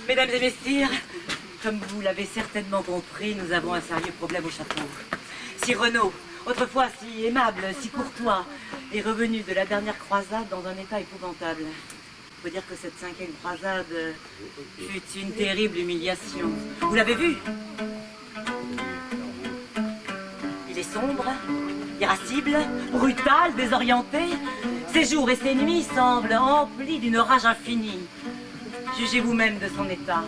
Mesdames et messieurs, comme vous l'avez certainement compris, nous avons un sérieux problème au château. Sir Renaud, autrefois si aimable, si courtois, est revenu de la dernière croisade dans un état épouvantable. Il faut dire que cette 5e croisade fut une terrible humiliation. Vous l'avez vu? Il est sombre, irascible, brutal, désorienté. Ses jours et ses nuits semblent emplis d'une rage infinie. Jugez vous-même de son état.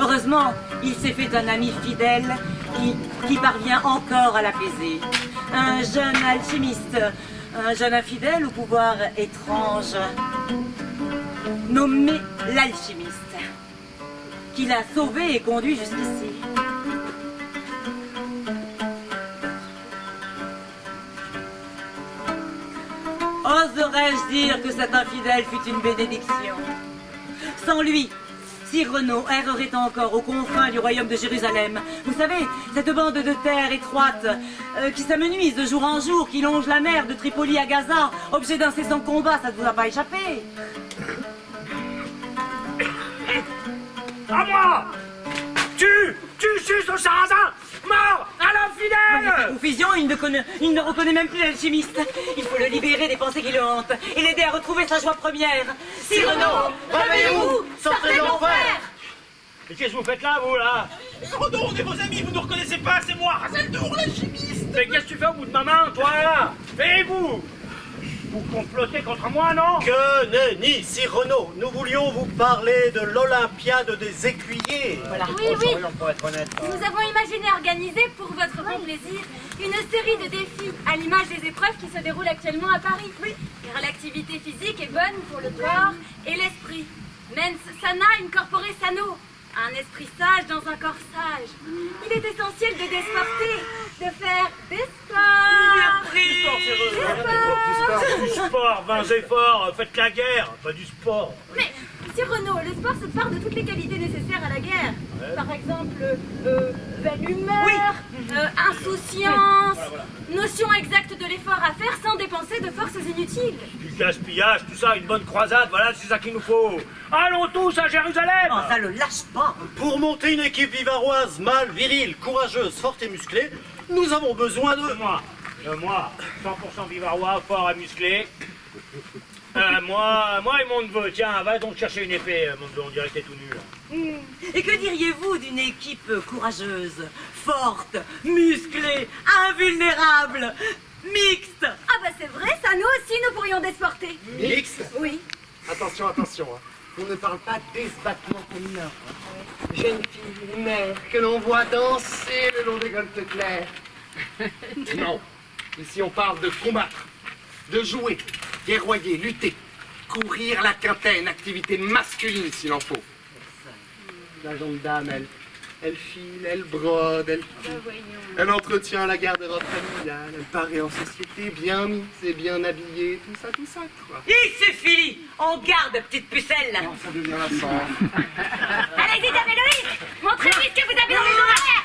Heureusement, il s'est fait un ami fidèle qui parvient encore à l'apaiser. Un jeune alchimiste, un jeune infidèle au pouvoir étrange, nommé l'alchimiste, qui l'a sauvé et conduit jusqu'ici. Oserais-je dire que cet infidèle fut une bénédiction? Sans lui, Sir Renaud errerait encore aux confins du royaume de Jérusalem. Vous savez, cette bande de terre étroite qui s'amenuise de jour en jour, qui longe la mer de Tripoli à Gaza, objet d'incessant combat, ça ne vous a pas échappé? À moi! Tu suces au sarrasin! Mort à l'infidèle! Confusion, il ne reconnaît même plus l'alchimiste. Il faut le libérer des pensées qui le hantent et l'aider à retrouver sa joie première. Sir Renaud, réveillez-vous! Sortez de l'enfer! Mais qu'est-ce que vous faites là, vous, là? Renaud, on est vos amis, vous ne reconnaissez pas, c'est moi, Razeldour, l'alchimiste! Mais qu'est-ce que tu fais au bout de ma main, toi, là? Et vous? Vous complotez contre moi, non? Que nenni, Sir Renaud, nous voulions vous parler de l'Olympiade des écuyers. Voilà. Oui, oui. Pour être honnête. Nous avons imaginé organiser pour votre bon plaisir une série de défis à l'image des épreuves qui se déroulent actuellement à Paris. Oui. Car l'activité physique est bonne pour le corps et l'esprit. Mens sana in corpore sano. Un esprit sage dans un corps sage. Il est essentiel de désporter, de faire des sports. Du sport, 20 efforts, faites la guerre, pas du sport. Mais, Sir Renaud, le sport se part de toutes les qualités nécessaires à la guerre. Ouais. Par exemple, belle humeur, insouciance, notion exacte de l'effort à faire sans dépenser de forces inutiles. Du gaspillage, tout ça, une bonne croisade, voilà, c'est ça qu'il nous faut. Allons tous à Jérusalem! Oh, ça le lâche pas. Pour monter une équipe vivaroise, mâle, virile, courageuse, forte et musclée, nous avons besoin de... Moi, 100% vivarois, fort et musclé. Moi et mon neveu, tiens, va donc chercher une épée, mon neveu, on dirait que t'es tout nu, là. Et que diriez-vous d'une équipe courageuse, forte, musclée, invulnérable, mixte? Ah bah c'est vrai, ça nous aussi nous pourrions désporter. Mixte? Oui. Attention, attention. On ne parle pas d'esbattement féminin. Jeune fille, mère, que l'on voit danser le long des golfes clairs. Non. Ici, on parle de combattre, de jouer, guerroyer, lutter, courir la quintaine, activité masculine s'il en faut. La jeune dame, elle file, elle brode, elle entretient la garde-robe familiale, elle paraît en société bien mise et bien habillée, tout ça, quoi. Il suffit. On garde, petite pucelle. Non, ça devient la sang. Allez-y, Dame Héloïse, montrez-lui ce que vous avez dans les oreilles.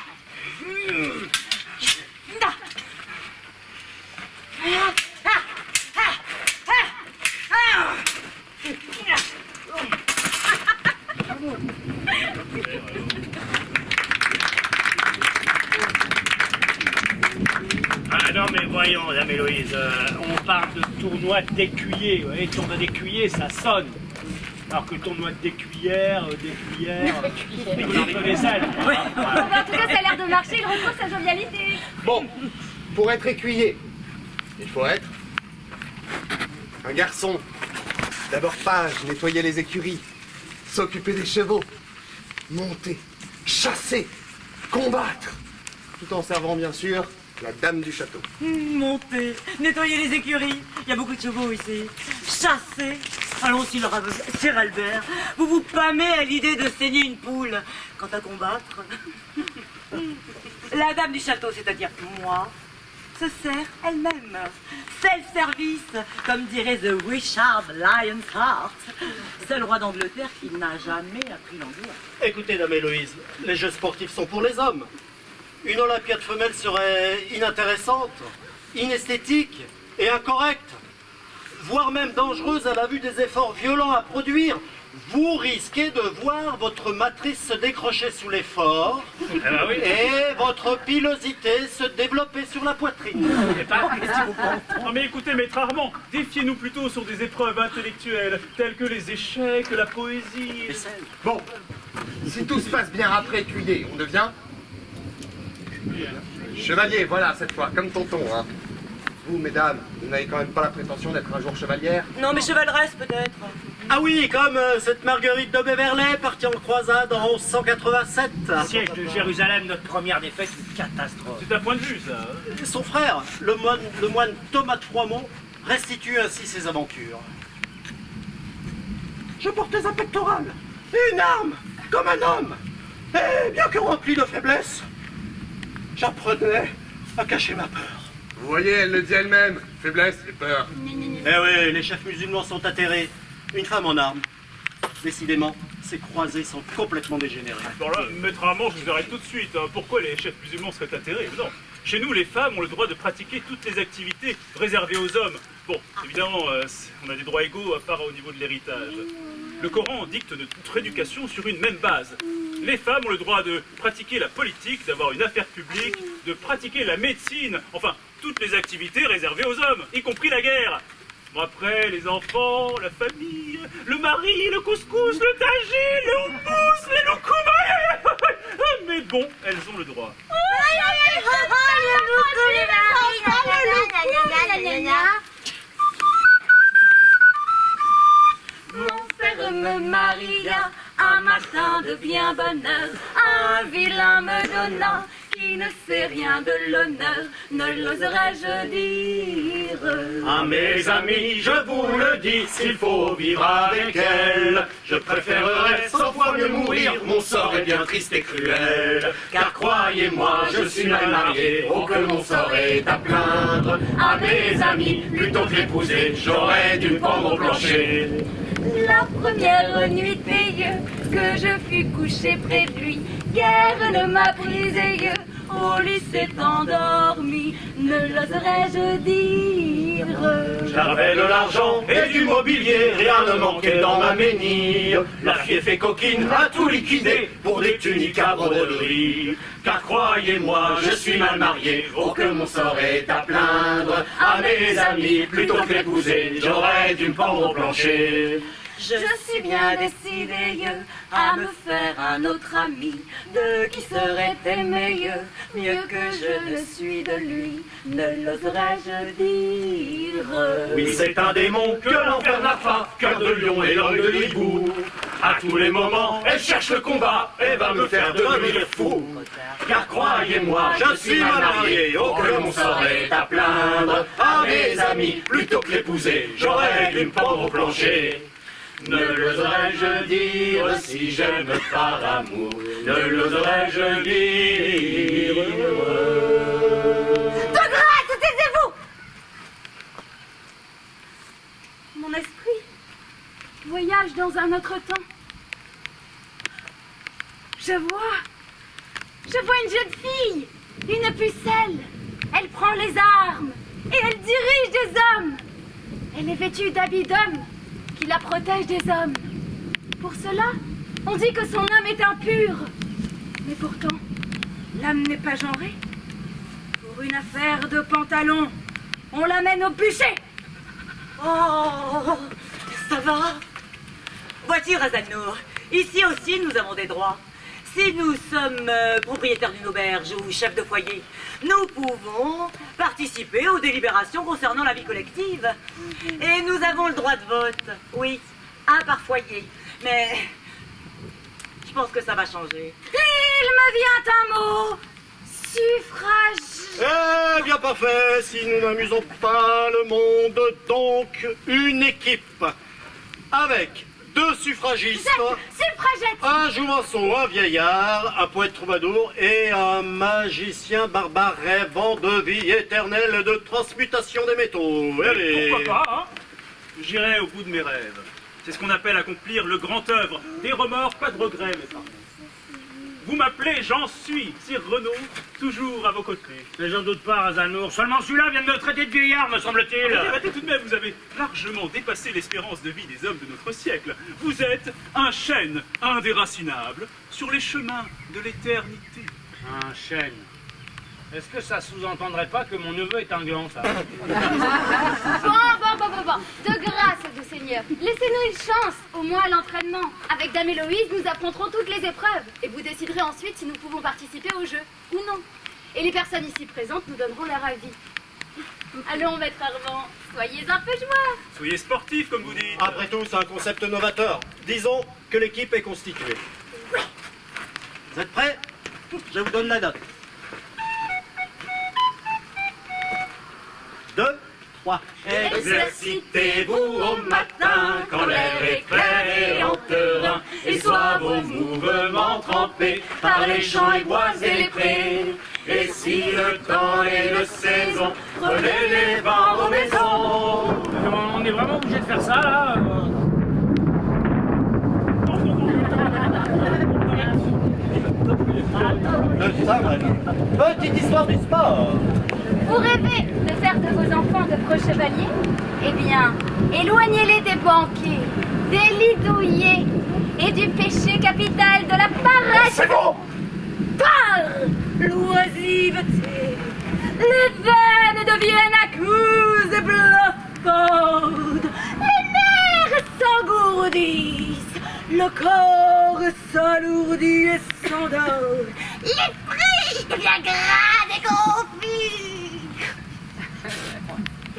Ah non mais voyons, Dame Héloïse, on parle de tournoi d'écuyer, vous voyez, tournoi d'écuyer, ça sonne. Alors que tournoi des cuillères, des vaisselle. En tout cas, ça a l'air de marcher, il retrouve sa jovialité. Bon, pour être écuyer, il faut être un garçon. D'abord page, nettoyer les écuries, s'occuper des chevaux, monter, chasser, combattre, tout en servant bien sûr la dame du château. Monter, nettoyer les écuries. Il y a beaucoup de chevaux ici. Chasser. Allons, Sir Albert, vous vous pâmez à l'idée de saigner une poule. Quant à combattre, la dame du château, c'est-à-dire moi, se sert elle-même. Self-service, comme dirait The Richard Lionheart, seul roi d'Angleterre qui n'a jamais appris l'anglais. Écoutez, dame Héloïse, les jeux sportifs sont pour les hommes. Une olympiade femelle serait inintéressante, inesthétique et incorrecte, voire même dangereuse à la vue des efforts violents à produire. Vous risquez de voir votre matrice se décrocher sous l'effort et votre pilosité se développer sur la poitrine. Non mais écoutez, maître Armand, défiez-nous plutôt sur des épreuves intellectuelles, telles que les échecs, la poésie... Bon, si tout se passe bien après écuyer, on devient chevalier, voilà, cette fois, comme tonton, hein. Vous, mesdames, vous n'avez quand même pas la prétention d'être un jour chevalière? Non, mais chevaleresse peut-être. Ah oui, comme cette Marguerite de Beverley partie en croisade en 1187. Siège de Jérusalem, notre première défaite, une catastrophe. C'est un point de vue, ça. Son frère, le moine Thomas de Froidmont, restitue ainsi ses aventures. Je portais un pectoral, une arme, comme un homme. Et bien que rempli de faiblesse, j'apprenais à cacher ma peur. Vous voyez, elle le dit elle-même, faiblesse et peur. Eh oui, les chefs musulmans sont atterrés. Une femme en armes. Décidément, ces croisés sont complètement dégénérés. Bon là, maître Armand, je vous arrête tout de suite. Hein. Pourquoi les chefs musulmans seraient atterrés? Non. Chez nous, les femmes ont le droit de pratiquer toutes les activités réservées aux hommes. Bon, évidemment, on a des droits égaux à part au niveau de l'héritage. Le Coran dicte notre éducation sur une même base. Les femmes ont le droit de pratiquer la politique, d'avoir une affaire publique, de pratiquer la médecine, enfin, toutes les activités réservées aux hommes, y compris la guerre. Bon, après, les enfants, la famille, le mari, le couscous, le tagine, le houmous, les loukoumais. Mais bon, elles ont le droit. Mon père me maria un matin de bien bonne heure. Un vilain me donna qui ne sait rien de l'honneur, ne l'oserais-je dire. À mes amis, je vous le dis, s'il faut vivre avec elle, je préférerais 100 fois mieux mourir, mon sort est bien triste et cruel. Car croyez-moi, je suis mal marié, oh que mon sort est à plaindre. À mes amis, plutôt que l'épouser, j'aurais dû me pendre au plancher. La première nuit payée que je fus couché près de lui, guère ne m'a brisé, au lit s'est endormi, ne l'oserais-je dire. J'avais de l'argent et du mobilier, rien ne manquait dans ma menhir. La fief et coquine a tout liquidé pour des tuniques à broderie. Car croyez-moi, je suis mal marié, oh que mon sort est à plaindre. À mes amis, plutôt que l'épouser, j'aurais dû me pendre au plancher. Je suis bien décidé à me faire un autre ami, de qui serait aimé mieux que je ne suis de lui, ne l'oserais-je dire. Oui, c'est un démon que l'enfer n'a faim, cœur de lion et langue de hibou. À tous les moments, elle cherche le combat et va me faire devenir fou. Car croyez-moi, je suis mal marié, oh que mon sort est à plaindre. À mes amis, plutôt que l'épouser, j'aurais dû me pendre au plancher. Ne l'oserais-je dire si j'aime par amour? Ne l'oserais-je dire? De grâce, taisez-vous! Mon esprit voyage dans un autre temps. Je vois une jeune fille, une pucelle. Elle prend les armes et elle dirige des hommes. Elle est vêtue d'habits d'homme qui la protège des hommes. Pour cela, on dit que son âme est impure. Mais pourtant, l'âme n'est pas genrée. Pour une affaire de pantalon, on l'amène au bûcher. Oh, ça va? Vois-tu, Razanour, ici aussi nous avons des droits. Si nous sommes propriétaires d'une auberge ou chefs de foyer, nous pouvons participer aux délibérations concernant la vie collective. Et nous avons le droit de vote, oui, un par foyer. Mais je pense que ça va changer. Il me vient un mot. Suffrage. Eh bien parfait, si nous n'amusons pas le monde, donc une équipe avec 2 suffragistes, Suffragette. un jouvenson, un vieillard, un poète troubadour et un magicien barbare rêvant de vie éternelle et de transmutation des métaux. Allez. Pourquoi pas, hein? J'irai au bout de mes rêves. C'est ce qu'on appelle accomplir le grand œuvre. Des remords, pas de regrets, mes parents. Vous m'appelez, j'en suis, Sir Renaud, toujours à vos côtés. Mais j'en doute pas, Razanour. Seulement celui-là vient de me traiter de vieillard, me semble-t-il. Arrêtez tout de même, vous avez largement dépassé l'espérance de vie des hommes de notre siècle. Vous êtes un chêne indéracinable sur les chemins de l'éternité. Un chêne. Est-ce que ça sous-entendrait pas que mon neveu est un gland, ça? Bon. De grâce, doux Seigneur, laissez-nous une chance, au moins à l'entraînement. Avec Dame Héloïse, nous affronterons toutes les épreuves. Et vous déciderez ensuite si nous pouvons participer au jeu ou non. Et les personnes ici présentes nous donneront leur avis. Allons, maître Armand, soyez un peu joueur. Soyez sportif, comme vous dites. Après tout, c'est un concept novateur. Disons que l'équipe est constituée. Vous êtes prêts? Je vous donne la note. 2, 3. Exercitez-vous au matin, quand l'air est clair et enterrant, et soient vos mouvements trempés par les champs et bois et les prés. Et si le temps est de saison, prenez les vents aux maisons. On est vraiment obligé de faire ça, là? Petite histoire du sport. Vous rêvez de faire de vos enfants de preux chevaliers? Eh bien, éloignez-les des banquets, des lits douillés et du péché capital de la paresse. C'est bon. Par l'oisiveté, les veines deviennent aqueuses et blaffardes, les nerfs s'engourdissent, le corps s'alourdit et s'endort, l'esprit devient gras et confus.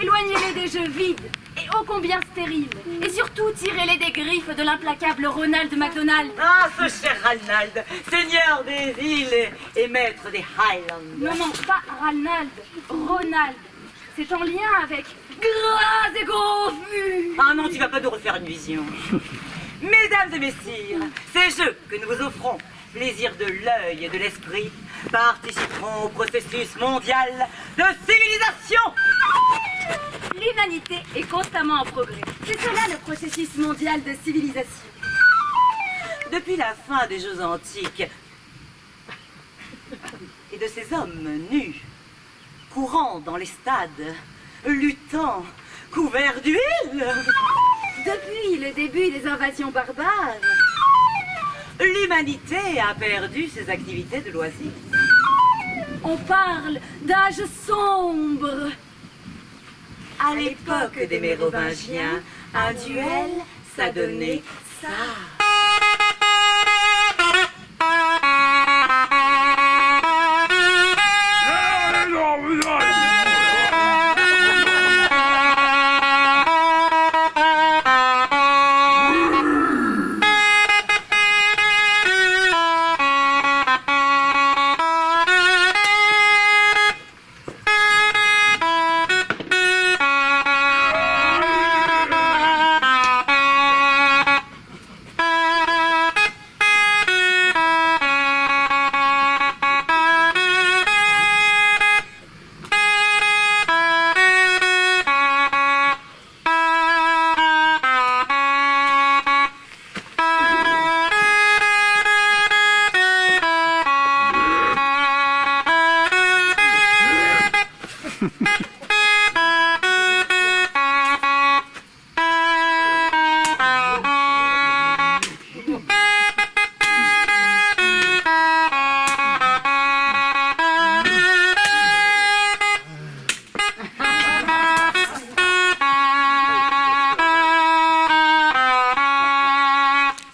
Éloignez-les des jeux vides et ô combien stériles, et surtout tirez-les des griffes de l'implacable Ronald McDonald. Ah, ce cher Ranald, seigneur des îles et maître des Highlands. Non, pas Ronald. C'est en lien avec gras et confus. Ah non, tu vas pas nous refaire une vision. Mesdames et messieurs, ces jeux que nous vous offrons, plaisir de l'œil et de l'esprit, participeront au processus mondial de civilisation. L'humanité est constamment en progrès. C'est cela le processus mondial de civilisation. Depuis la fin des Jeux antiques et de ces hommes nus, courant dans les stades, luttant, couverts d'huile, Depuis le début des invasions barbares, l'humanité a perdu ses activités de loisirs. on parle d'âge sombre. À l'époque des Mérovingiens, un duel, ça donnait ça.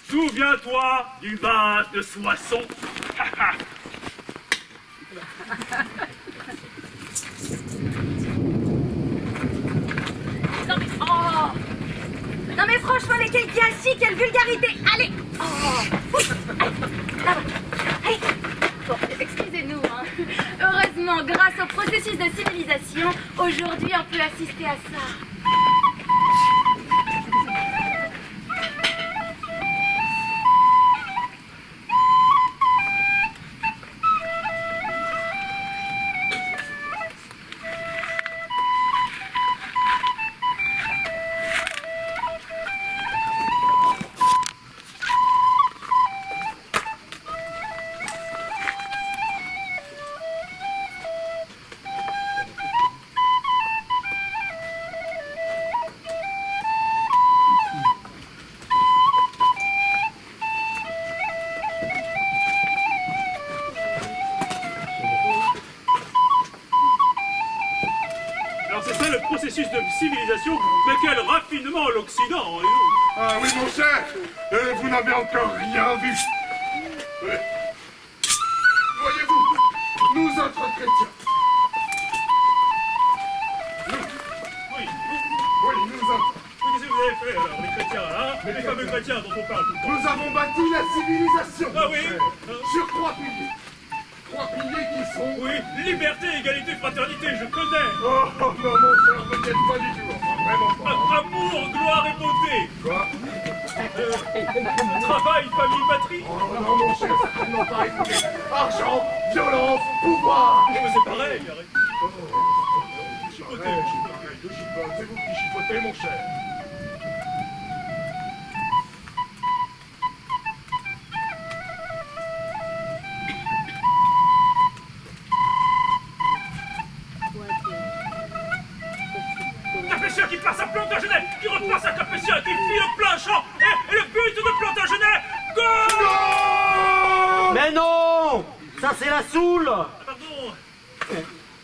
Souviens-toi du vase de Soissons. Non mais, oh. Non mais franchement, mais quel gâchis, quelle vulgarité. Allez. Oh. Là-bas. Allez. Bon, excusez-nous, hein. Heureusement, grâce au processus de civilisation, aujourd'hui on peut assister à ça. processus de civilisation, mais quel raffinement l'Occident, et nous. Ah oui, mon cher, vous n'avez encore rien vu. Voyez-vous, nous autres chrétiens. Oui, Oui, nous autres. qu'est-ce que vous avez fait alors, les chrétiens, hein? Les fameux chrétiens dont on parle tout le temps. Nous avons bâti la civilisation. Ah oui, Sur 3 piliers. 3 piliers qui sont... oui, liberté, égalité, fraternité, je connais. Oh non, mon cher, vous n'y êtes pas du tout. Enfin, vraiment pas. Amour, gloire et beauté. Quoi? Travail, famille, patrie. Oh non, mon cher, certainement pas. Écoutez, argent, violence, pouvoir. Oh, mais c'est pareil, arrête. Chipotez. Je chipote, c'est vous qui chipotez, mon cher. Capétien qui passe à Plantagenet, qui repasse à Capétien, qui file au plein champ, et le but de Plantagenet, goal! Mais non! Ça c'est la Soule! Pardon.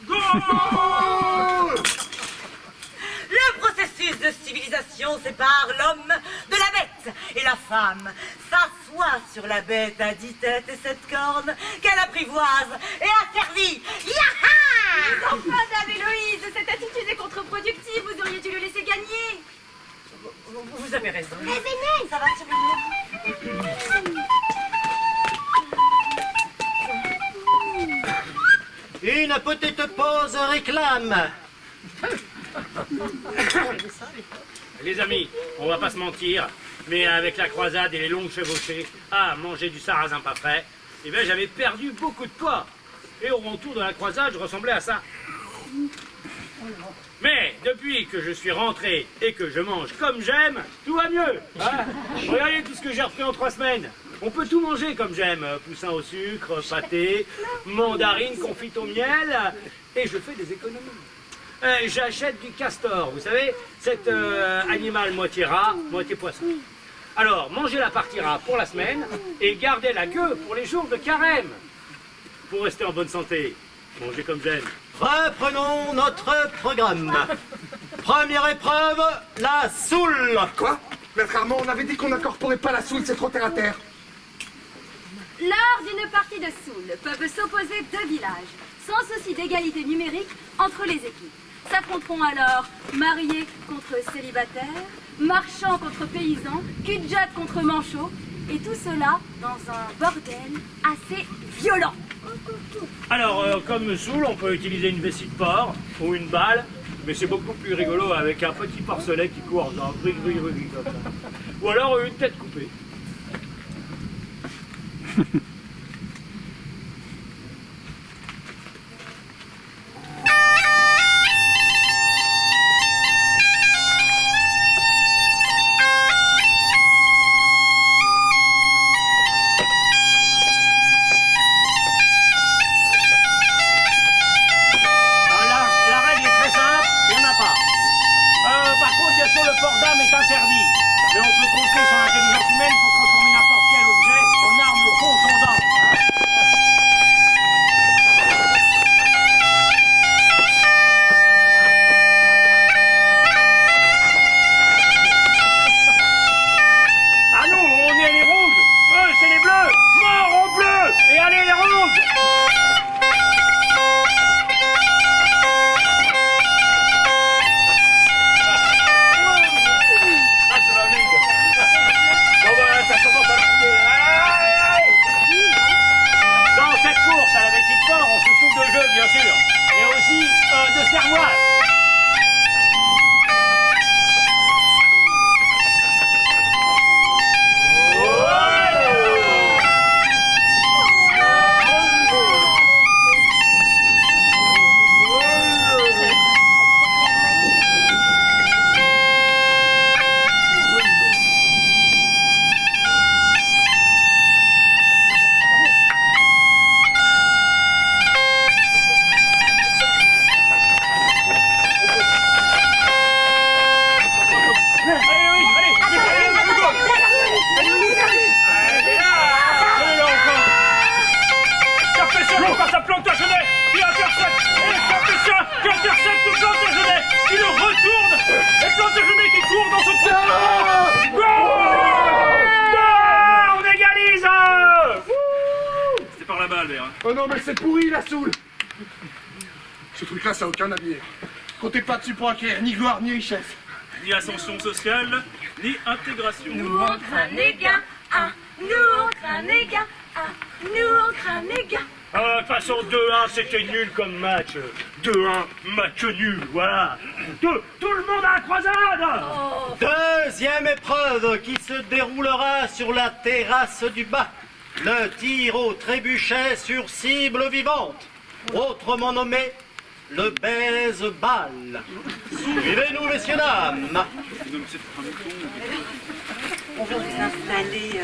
Goal! Le processus de civilisation sépare l'homme de la bête et la femme s'assoit sur la bête à 10 têtes et 7 cornes qu'elle apprivoise et asservit. Yaha! Enfin, Dame Héloïse, cette attitude est contre-productive, vous auriez dû le laisser gagner. Vous avez raison. Mais venez. Ça va, Cyril? Une petite pause réclame. Les amis, on va pas se mentir, mais avec la croisade et les longues chevauchées, manger du sarrasin pas frais, eh bien j'avais perdu beaucoup de poids. Et au retour de la croisade, je ressemblais à ça. Mais depuis que je suis rentré et que je mange comme j'aime, tout va mieux. Hein. Regardez tout ce que j'ai repris en 3 semaines. On peut tout manger comme j'aime. Poussin au sucre, pâté, mandarine, confite au miel. Et je fais des économies. J'achète du castor, vous savez, cet animal moitié rat, moitié poisson. Alors, mangez la partie rat pour la semaine et gardez la queue pour les jours de carême. Pour rester en bonne santé, mangez comme j'aime. Reprenons notre programme. Première épreuve, la Soule. Quoi? Maître Armand, on avait dit qu'on n'incorporait pas la Soule, c'est trop terre à terre. Lors d'une partie de Soule, peuvent s'opposer 2 villages, sans souci d'égalité numérique entre les équipes. S'affronteront alors mariés contre célibataires, marchands contre paysans, cul-de-jatte contre manchots, et tout cela dans un bordel assez violent. Alors, comme saoul, on peut utiliser une vessie de porc ou une balle, mais c'est beaucoup plus rigolo avec un petit porcelet qui court, genre gris, comme ça. Ou alors une tête coupée. faire. Hein. Oh non, mais c'est pourri, la soule. Ce truc-là, ça n'a aucun avenir. Comptez pas dessus pour acquérir ni gloire ni richesse. Ni ascension sociale, ni intégration. Nous on craint les gains, ah, nous on craint les gains, ah, nous on craint les gains. Ah, de toute façon, 2-1, c'était nul comme match. 2-1, match nul, voilà. Tout le monde à la croisade. Deuxième épreuve qui se déroulera sur la terrasse du bac. Le tir au trébuchet sur cible vivante, autrement nommé le baise-balle. Suivez-nous, messieurs, dames. On va vous installer